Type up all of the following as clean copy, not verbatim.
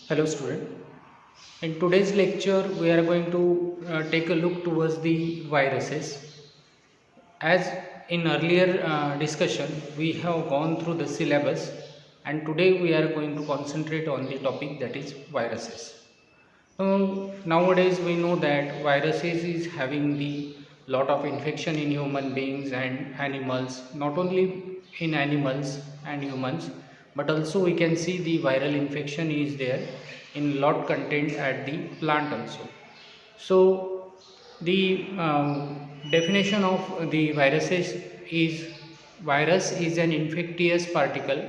Hello student. In today's lecture we are going to take a look towards the viruses. As in earlier discussion we have gone through the syllabus, and today we are going to concentrate on the topic that is viruses. Nowadays we know that viruses is having the lot of infection in human beings and animals, not only in animals and humans, but also we can see the viral infection is there in lot content at the plant also. So the definition of the viruses is: virus is an infectious particle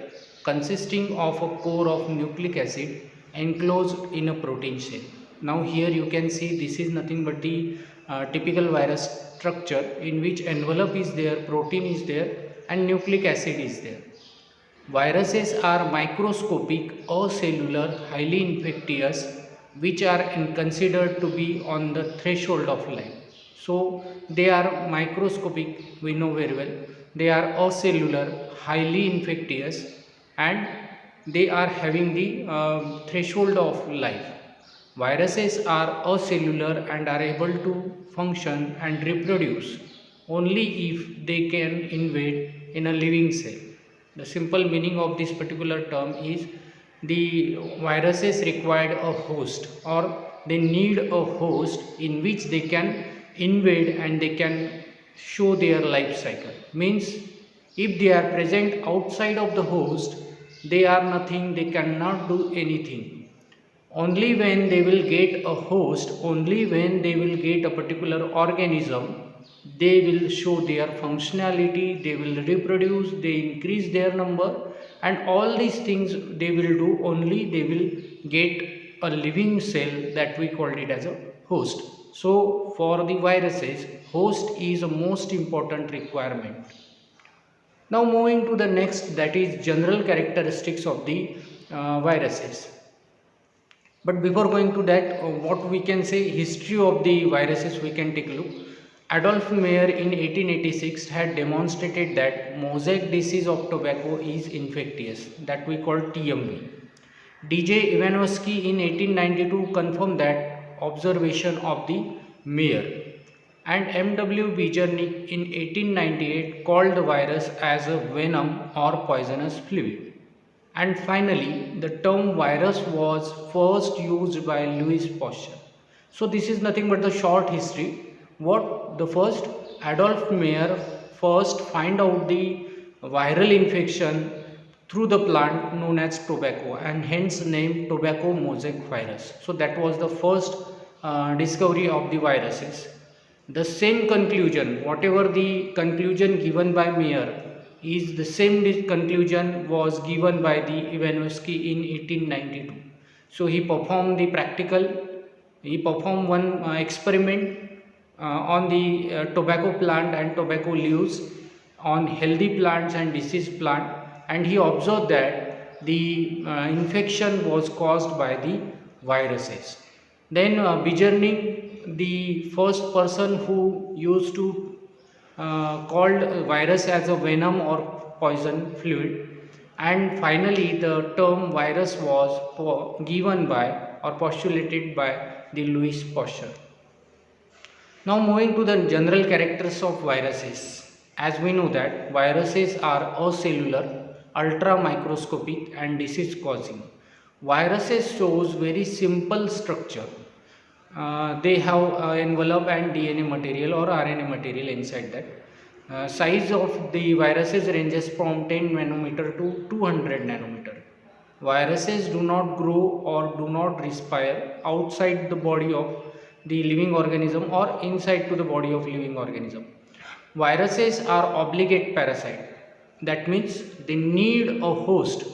consisting of a core of nucleic acid enclosed in a protein shell. Now here you can see this is nothing but the typical virus structure, in which envelope is there, protein is there, and nucleic acid is there. Viruses are microscopic, acellular, highly infectious, which are considered to be on the threshold of life. So they are microscopic, we know very well. They are acellular, highly infectious, and they are having the threshold of life. Viruses are acellular and are able to function and reproduce only if they can invade in a living cell. The simple meaning of this particular term is the viruses require a host, or they need a host in which they can invade and they can show their life cycle. Means if they are present outside of the host, they are nothing, they cannot do anything. Only when they will get a host, only when they will get a particular organism, they will show their functionality, they will reproduce, they increase their number, and all these things they will do only they will get a living cell that we called it as a host. So for the viruses, host is a most important requirement. Now moving to the next, that is general characteristics of the viruses. But before going to that, what we can say, history of the viruses, we can take a look. Adolf Meyer in 1886 had demonstrated that mosaic disease of tobacco is infectious, that we call TMV. DJ Ivanovsky in 1892 confirmed that observation of the Meyer. And M.W. Bejernik in 1898 called the virus as a venom or poisonous fluid. And finally, the term virus was first used by Louis Pasteur. So this is nothing but the short history. What the first, Adolf Meyer first find out the viral infection through the plant known as tobacco, and hence named tobacco mosaic virus. So that was the first discovery of the viruses. The same conclusion, whatever the conclusion given by Meyer, is the same conclusion was given by the Ivanovsky in 1892. So he performed the practical, he performed one experiment on the tobacco plant and tobacco leaves on healthy plants and diseased plant, and he observed that the infection was caused by the viruses. Then Bejernik, the first person who used to called virus as a venom or poison fluid, and finally the term virus was given by or postulated by the Louis Pasteur. Now moving to the general characters of viruses. As we know that viruses are acellular, ultra microscopic, and disease causing. Viruses shows very simple structure. They have envelope and DNA material or RNA material inside that. Size of the viruses ranges from 10 nanometer to 200 nanometer. Viruses do not grow or do not respire outside the body of the living organism or inside to the body of living organism. Viruses are obligate parasite. That means they need a host.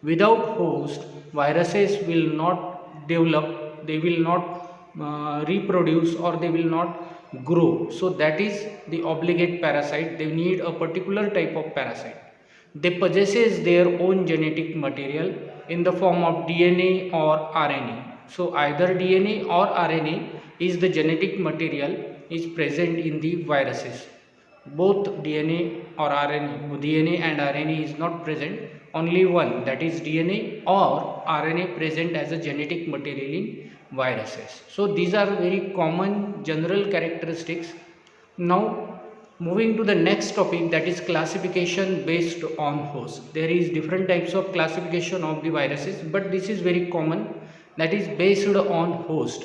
Without host, viruses will not develop, they will not reproduce, or they will not grow. So that is the obligate parasite. They need a particular type of parasite. They possesses their own genetic material in the form of DNA or RNA. So either DNA or RNA is the genetic material is present in the viruses. Both DNA or RNA, DNA and RNA is not present, only one, that is DNA or RNA present as a genetic material in viruses. So these are very common general characteristics. Now moving to the next topic, that is classification based on host. There is different types of classification of the viruses, but this is very common, that is based on host.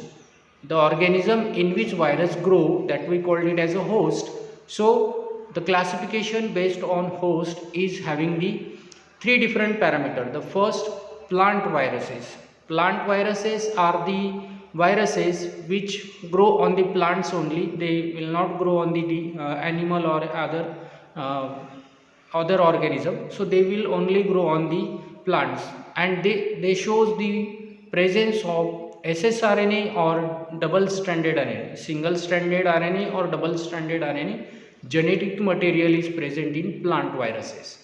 The organism in which virus grow, that we called it as a host. So the classification based on host is having the three different parameters. The first, plant viruses. Plant viruses are the viruses which grow on the plants only. They will not grow on the animal or uh, other organism. So they will only grow on the plants, and they shows the presence of ssRNA or double stranded RNA, single stranded RNA or double stranded RNA genetic material is present in plant viruses.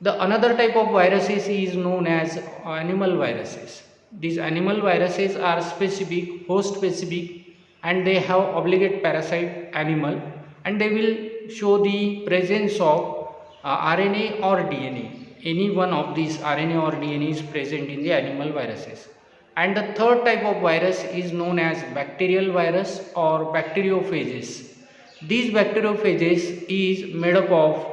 The another type of viruses is known as animal viruses. These animal viruses are specific, host specific, and they have obligate parasite animal, and they will show the presence of RNA or DNA. Any one of these RNA or DNA is present in the animal viruses. And the third type of virus is known as bacterial virus or bacteriophages. These bacteriophages is made up of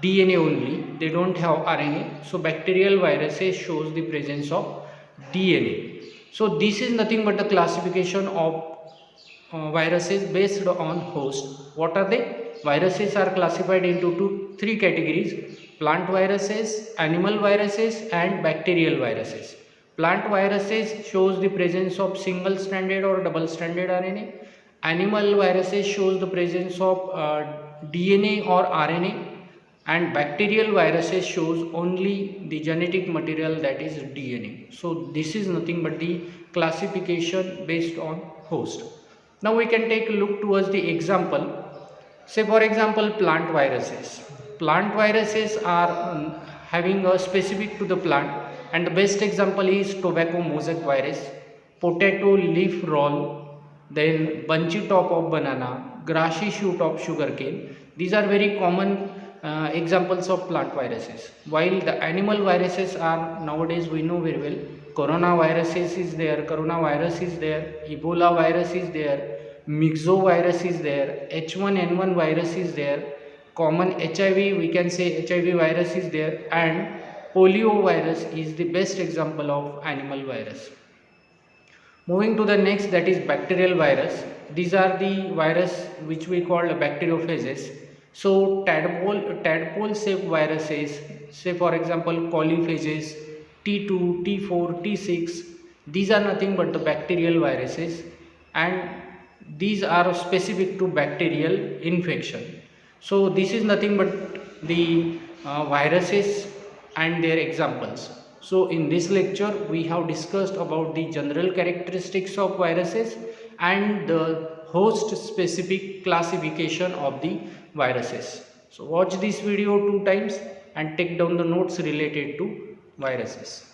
DNA only, they don't have RNA. So bacterial viruses shows the presence of DNA. So this is nothing but the classification of viruses based on host. What are they? Viruses are classified into three categories: plant viruses, animal viruses, and bacterial viruses. Plant viruses shows the presence of single stranded or double stranded RNA. Animal viruses shows the presence of DNA or RNA, and bacterial viruses shows only the genetic material, that is DNA. So this is nothing but the classification based on host. Now we can take a look towards the example. Say for example, plant viruses. Plant viruses are having a specific to the plant, and the best example is tobacco mosaic virus, potato leaf roll, then bunchy top of banana, grassy shoot of sugarcane. These are very common examples of plant viruses. While the animal viruses are, nowadays we know very well, coronavirus is there, Ebola virus is there, Mixo virus is there, H1N1 virus is there, common HIV, we can say HIV virus is there, and polio virus is the best example of animal virus. Moving to the next, that is bacterial virus. These are the virus which we call bacteriophages. So tadpole shaped viruses, say for example coliphages, T2, T4, T6, these are nothing but the bacterial viruses, and these are specific to bacterial infection. So this is nothing but the viruses and their examples. So in this lecture we have discussed about the general characteristics of viruses and the host specific classification of the viruses. So watch this video 2 times and take down the notes related to viruses.